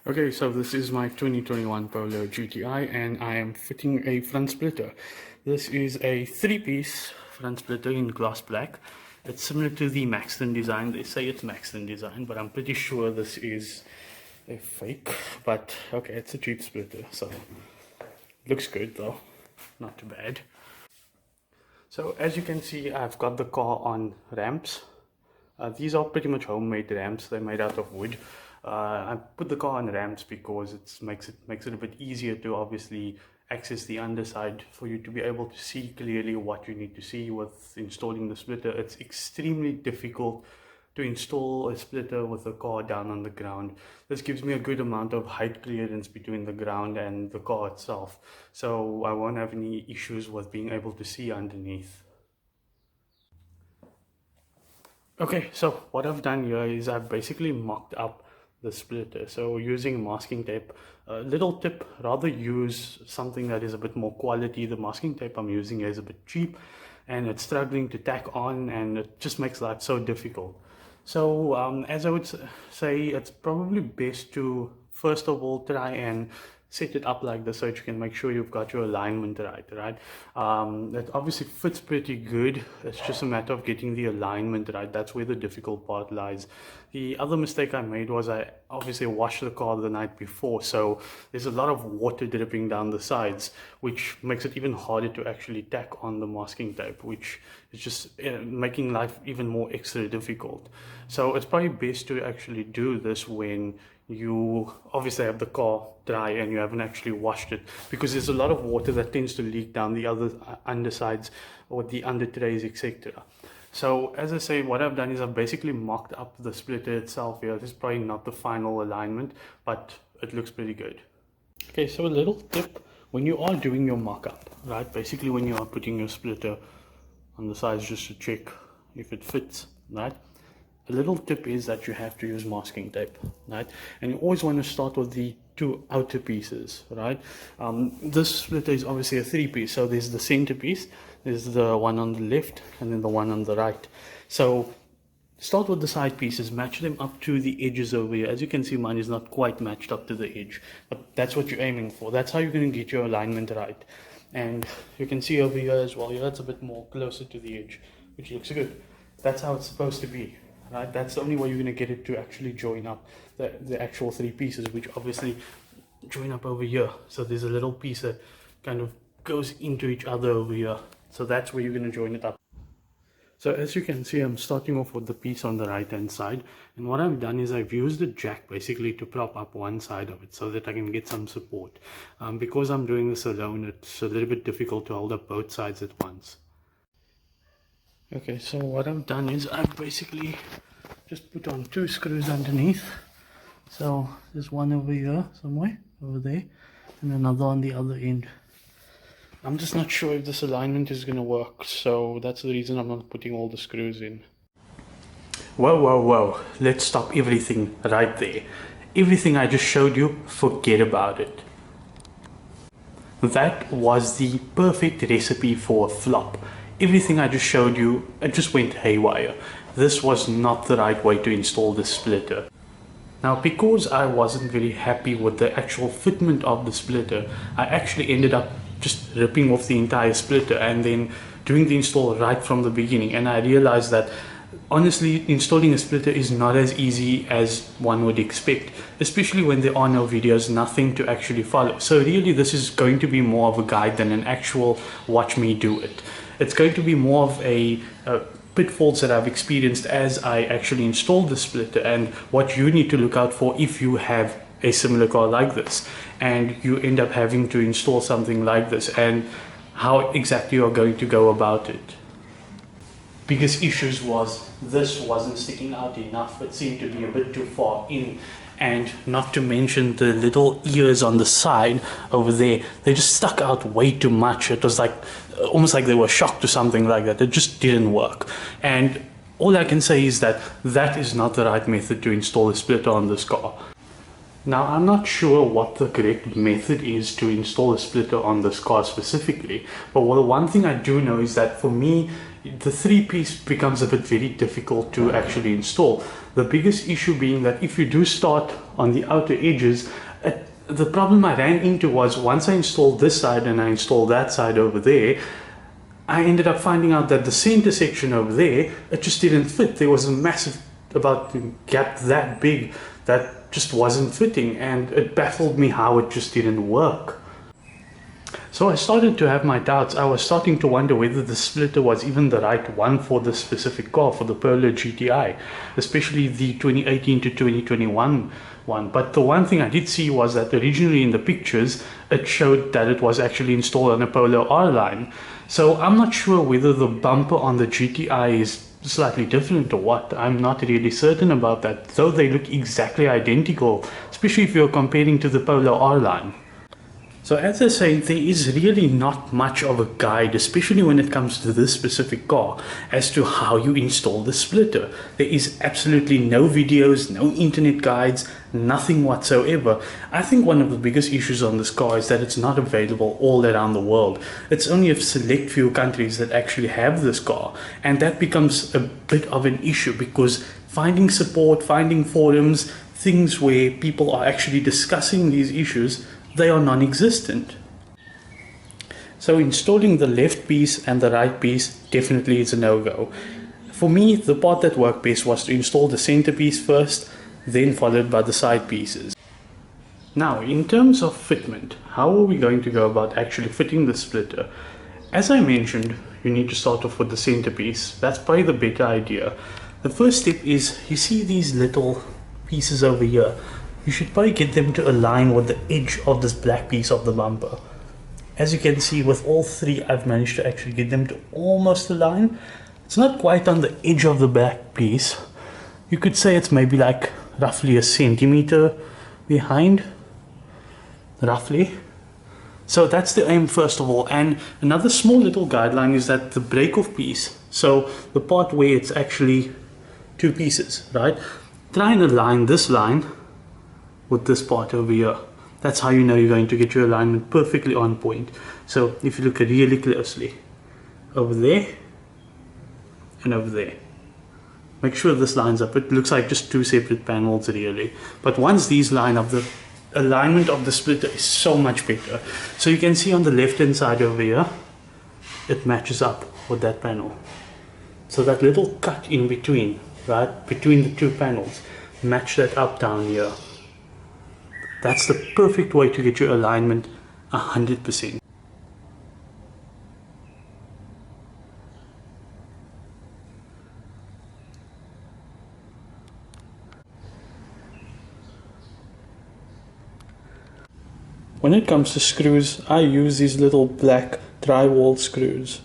Okay, so this is my 2021 Polo GTI and I am fitting a front splitter. This is a three-piece front splitter in gloss black. It's similar to the Maxton design. They say it's Maxton design, but I'm pretty sure this is a fake. But okay, it's a cheap splitter, so looks good though, not too bad. So as you can see, I've got the car on ramps. These are pretty much homemade ramps. They're made out of wood. I put the car on ramps because it makes it a bit easier to obviously access the underside for you to be able to see clearly what you need to see with installing the splitter. It's extremely difficult to install a splitter with the car down on the ground. This gives me a good amount of height clearance between the ground and the car itself, so I won't have any issues with being able to see underneath. Okay, so what I've done here is I've basically mocked up the splitter. So using masking tape, little tip, rather use something that is a bit more quality. The masking tape I'm using here is a bit cheap and it's struggling to tack on and it just makes life so difficult. So as I would say, it's probably best to first of all try and set it up like this so that you can make sure you've got your alignment right. That obviously fits pretty good. It's just a matter of getting the alignment right. That's where the difficult part lies. The other mistake I made was I obviously washed the car the night before, so there's a lot of water dripping down the sides, which makes it even harder to actually tack on the masking tape, which is just making life even more extra difficult. So it's probably best to actually do this when you obviously have the car dry and you haven't actually washed it, because there's a lot of water that tends to leak down the other undersides or the under trays, etc. So as I say, what I've done is I've basically mocked up the splitter itself here. This is probably not the final alignment, but it looks pretty good. Okay, so a little tip when you are doing your mock-up, right? Basically when you are putting your splitter on the sides just to check if it fits, right? A little tip is that you have to use masking tape, right? And you always want to start with the two outer pieces, right? This splitter is obviously a three-piece, so there's the center piece, there's the one on the left, and then the one on the right. So start with the side pieces, match them up to the edges over here. As you can see, mine is not quite matched up to the edge, but that's what you're aiming for. That's how you're going to get your alignment right. And you can see over here as well, yeah, it's a bit more closer to the edge, which looks good. That's how it's supposed to be. Right, that's the only way you're going to get it to actually join up the actual three pieces, which obviously join up over here. So there's a little piece that kind of goes into each other over here. So that's where you're going to join it up. So as you can see, I'm starting off with the piece on the right hand side, and what I've done is I've used a jack basically to prop up one side of it so that I can get some support. Because I'm doing this alone, it's a little bit difficult to hold up both sides at once. Okay, so what I've done is I've basically just put on two screws underneath. So there's one over here somewhere, over there, and another on the other end. I'm just not sure if this alignment is going to work, so that's the reason I'm not putting all the screws in. Whoa, let's stop everything right there. Everything I just showed you, forget about it. That was the perfect recipe for a flop. Everything I just showed you, it just went haywire. This was not the right way to install this splitter. Now, because I wasn't very happy with the actual fitment of the splitter, I actually ended up just ripping off the entire splitter and then doing the install right from the beginning. And I realized that honestly, installing a splitter is not as easy as one would expect, especially when there are no videos, nothing to actually follow. So really, this is going to be more of a guide than an actual watch me do it. It's going to be more of a pitfalls that I've experienced as I actually installed the splitter and what you need to look out for if you have a similar car like this and you end up having to install something like this, and how exactly you're going to go about it. Biggest issues was this wasn't sticking out enough. It seemed to be a bit too far in, and not to mention the little ears on the side over there, they just stuck out way too much. It was like almost like they were shocked or something like that. It just didn't work. And all I can say is that that is not the right method to install a splitter on this car. Now, I'm not sure what the correct method is to install a splitter on this car specifically, but one thing I do know is that for me, the 3-piece becomes a bit very difficult to actually install. The biggest issue being that if you do start on the outer edges, the problem I ran into was once I installed this side and I installed that side over there, I ended up finding out that the center section over there, it just didn't fit. There was a massive gap that big that just wasn't fitting, and it baffled me how it just didn't work. So I started to have my doubts. I was starting to wonder whether the splitter was even the right one for this specific car, for the Polo GTI, especially the 2018 to 2021 one. But the one thing I did see was that originally in the pictures, it showed that it was actually installed on a Polo R line. So I'm not sure whether the bumper on the GTI is slightly different or what. I'm not really certain about that, though they look exactly identical, especially if you're comparing to the Polo R line. So as I say, there is really not much of a guide, especially when it comes to this specific car, as to how you install the splitter. There is absolutely no videos, no internet guides, nothing whatsoever. I think one of the biggest issues on this car is that it's not available all around the world. It's only a select few countries that actually have this car, and that becomes a bit of an issue because finding support, finding forums, things where people are actually discussing these issues, they are non-existent. So installing the left piece and the right piece definitely is a no-go. For me, the part that worked best was to install the center piece first, then followed by the side pieces. Now, in terms of fitment, how are we going to go about actually fitting the splitter? As I mentioned, you need to start off with the center piece. That's probably the better idea. The first step is, you see these little pieces over here? You should probably get them to align with the edge of this black piece of the bumper. As you can see, with all three, I've managed to actually get them to almost align. It's not quite on the edge of the black piece. You could say it's maybe like roughly a centimeter behind, roughly. So that's the aim first of all. And another small little guideline is that the break-off piece, so the part where it's actually two pieces, right? Try and align this line with this part over here. That's how you know you're going to get your alignment perfectly on point. So if you look really closely, over there and over there, make sure this lines up. It looks like just two separate panels really, but once these line up, the alignment of the splitter is so much better. So you can see on the left hand side over here, it matches up with that panel. So that little cut in between, right, between the two panels, match that up down here. That's the perfect way to get your alignment 100%. When it comes to screws, I use these little black drywall screws.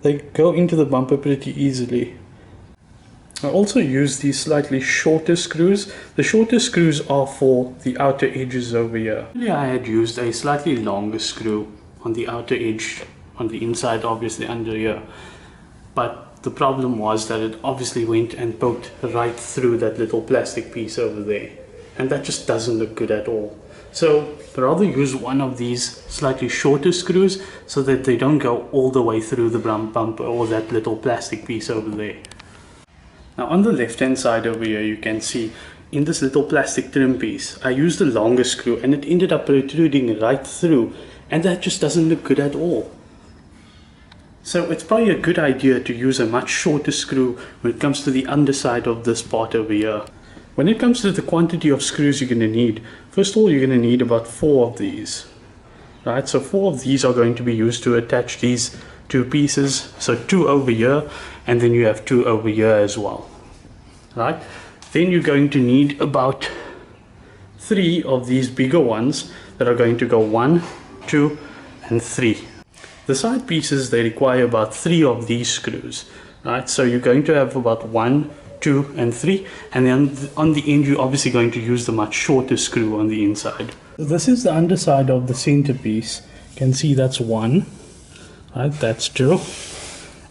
They go into the bumper pretty easily. I also use these slightly shorter screws. The shorter screws are for the outer edges over here. I had used a slightly longer screw on the outer edge, on the inside obviously under here. But the problem was that it obviously went and poked right through that little plastic piece over there. And that just doesn't look good at all. So rather use one of these slightly shorter screws so that they don't go all the way through the bumper or that little plastic piece over there. Now on the left hand side over here, you can see in this little plastic trim piece, I used a longer screw and it ended up protruding right through, and that just doesn't look good at all. So it's probably a good idea to use a much shorter screw when it comes to the underside of this part over here. When it comes to the quantity of screws you're going to need, first of all you're going to need about 4 of these. Right, so 4 of these are going to be used to attach these two pieces. So 2 over here, and then you have 2 over here as well. Right, then you're going to need about 3 of these bigger ones that are going to go 1, 2 and 3. The side pieces, they require about 3 of these screws. Right, so you're going to have about 1, 2 and 3, and then on the end you're obviously going to use the much shorter screw on the inside. This is the underside of the center piece. You can see that's 1, right, that's 2,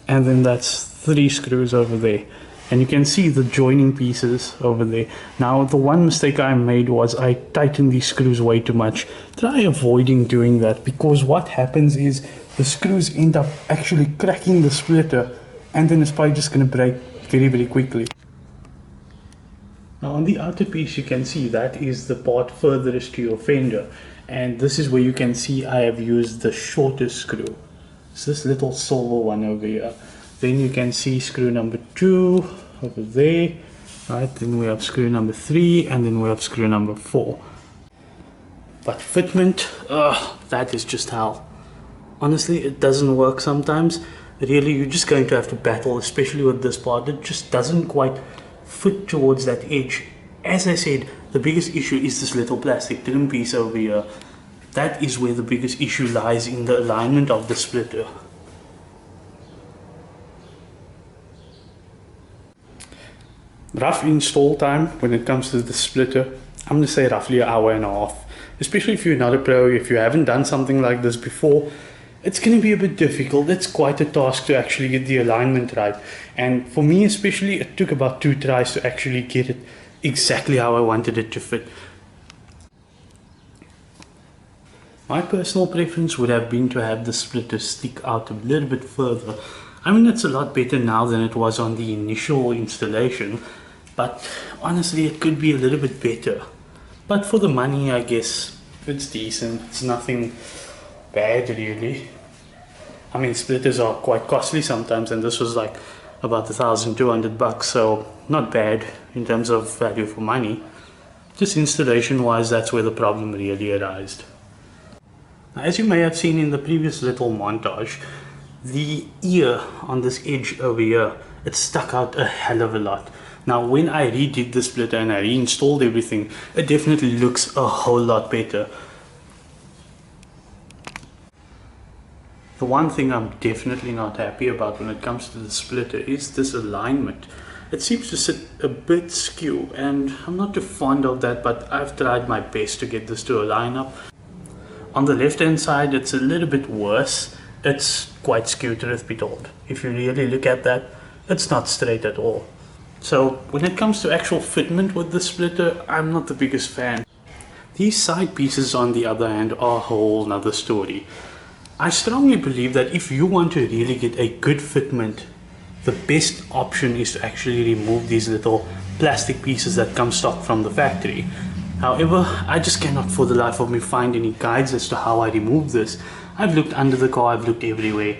and then that's 3 screws over there. and you can see the joining pieces over there. Now the one mistake I made was I tightened these screws way too much. Try avoiding doing that, because what happens is the screws end up actually cracking the splitter, and then it's probably just going to break very quickly. Now on the outer piece you can see that is the part furthest to your fender, and this is where you can see I have used the shortest screw. It's this little silver one over here. Then you can see screw number 2 over there, right? Then we have screw number 3, and then we have screw number 4. But fitment, that is just hell. Honestly, it doesn't work sometimes. Really, you're just going to have to battle, especially with this part. It just doesn't quite fit towards that edge. As I said, the biggest issue is this little plastic trim piece over here. That is where the biggest issue lies, in the alignment of the splitter. Rough install time when it comes to the splitter, I'm going to say roughly an hour and a half. Especially if you're not a pro, if you haven't done something like this before, it's going to be a bit difficult. It's quite a task to actually get the alignment right. And for me especially, it took about 2 tries to actually get it exactly how I wanted it to fit. My personal preference would have been to have the splitter stick out a little bit further. I mean, it's a lot better now than it was on the initial installation, but honestly it could be a little bit better. But for the money, I guess it's decent. It's nothing bad really. I mean, splitters are quite costly sometimes, and this was like about $1,200, so not bad in terms of value for money. Just installation wise, that's where the problem really arised. As you may have seen in the previous little montage, the ear on this edge over here, it stuck out a hell of a lot. Now when I redid the splitter and I reinstalled everything, it definitely looks a whole lot better. The one thing I'm definitely not happy about when it comes to the splitter is this alignment. It seems to sit a bit skew, and I'm not too fond of that, but I've tried my best to get this to align up. On the left hand side it's a little bit worse. It's quite skewed, truth be told. If you really look at that, it's not straight at all. So when it comes to actual fitment with the splitter, I'm not the biggest fan. These side pieces on the other hand are a whole nother story. I strongly believe that if you want to really get a good fitment, the best option is to actually remove these little plastic pieces that come stock from the factory. However, I just cannot for the life of me find any guides as to how I remove this. I've looked under the car, I've looked everywhere,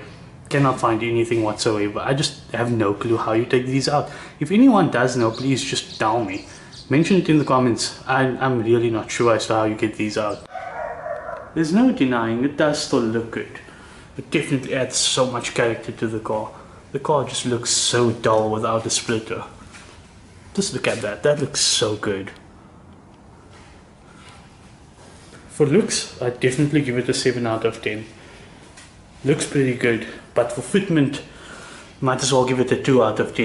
cannot find anything whatsoever. I just have no clue how you take these out. If anyone does know, please just tell me. Mention it in the comments. I'm really not sure as to how you get these out. There's no denying it does still look good. It definitely adds so much character to the car. The car just looks so dull without a splitter. Just look at that, that looks so good. For looks, I'd definitely give it a 7 out of 10. Looks pretty good, but for fitment, might as well give it a 2 out of 10.